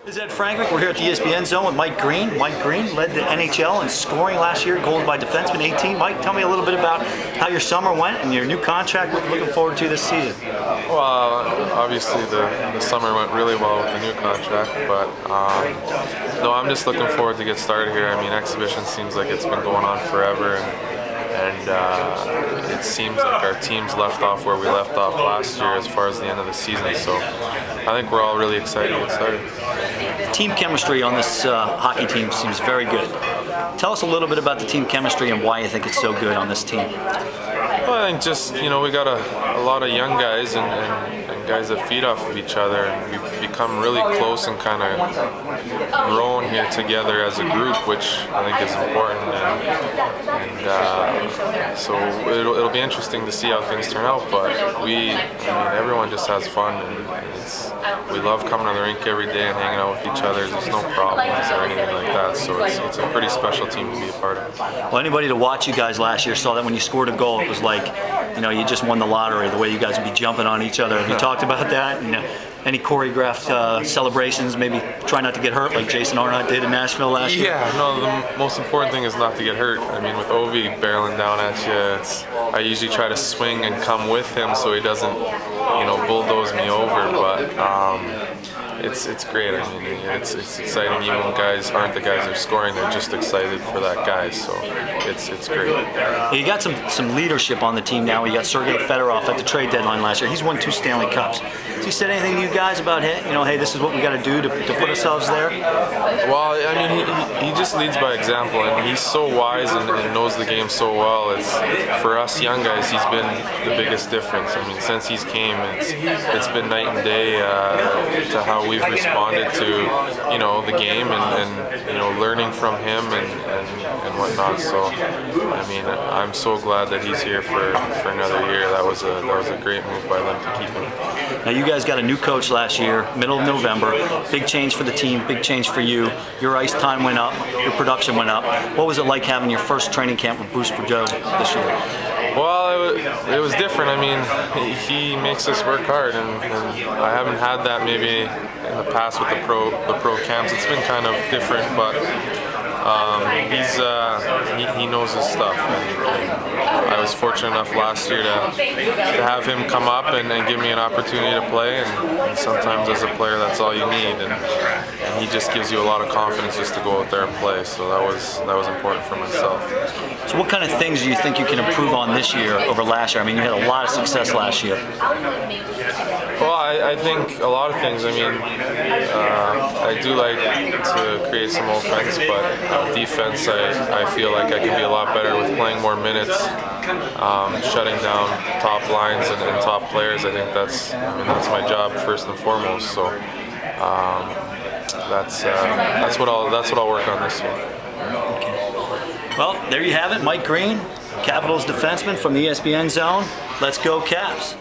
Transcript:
This is Ed Frankwick. We're here at the ESPN Zone with Mike Green. Mike Green led the NHL in scoring last year, goals by defenseman, 18. Mike, tell me a little bit about how your summer went and your new contract. What you're looking forward to this season. Well, obviously the summer went really well with the new contract, but no, I'm just looking forward to get started here. I mean, exhibition seems like it's been going on forever, and it seems like our team's left off where we left off last year as far as the end of the season. So I think we're all really excited to get started. Team chemistry on this hockey team seems very good. Tell us a little bit about the team chemistry and why you think it's so good on this team. Well, I think just, we got a lot of young guys and guys that feed off of each other, and we've become really close and kind of grown here together as a group, which I think is important. And so it'll be interesting to see how things turn out. But everyone just has fun, and we love coming to the rink every day and hanging out with each other. There's no problems or anything like that. So it's a pretty special team to be a part of. Well, anybody to watch you guys last year saw that when you scored a goal, it was like, you just won the lottery. The way you guys would be jumping on each other. Have you talked about that? And, any choreographed celebrations? Maybe try not to get hurt like Jason Arnott did in Nashville last year? Yeah, no, the most important thing is not to get hurt. I mean, with Ovi barreling down at you, I usually try to swing and come with him so he doesn't, bulldoze me over. But it's great. I mean, it's exciting. Even when guys aren't the guys that are scoring, they're just excited for that guy. So it's great. You got some leadership on the team now. You got Sergei Fedorov at the trade deadline last year. He's won 2 Stanley Cups. Has he said anything to you guys about, hey, this is what we got to do to put ourselves there? Well, I mean, he just leads by example, and he's so wise and knows the game so well. It's for us young guys, he's been the biggest difference. I mean, since he's came, it's been night and day to how we've responded to the game and learning from him and whatnot. So I mean, I'm so glad that he's here for another year. That was a great move by them to keep him. Now you guys got a new coach last year, middle of November. Big change for the team, big change for you. Your ice time went up, your production went up. What was it like having your first training camp with Bruce Boudreau this year? Well, it was different. I mean, he makes us work hard, and I haven't had that maybe in the past with the pro camps. It's been kind of different, but he knows his stuff. And I was fortunate enough last year to have him come up and give me an opportunity to play. And sometimes as a player, that's all you need. And he just gives you a lot of confidence just to go out there and play. So that was important for myself. So what kind of things do you think you can improve on this year over last year? I mean, you had a lot of success last year. Well, I think a lot of things. I mean, I do like to create some offense, but defense, I feel like I can be a lot better with playing more minutes, shutting down top lines and top players. I think that's my job first and foremost. So that's what I'll work on this year. Okay. Well, there you have it, Mike Green, Capitals defenseman from the ESPN Zone. Let's go Caps.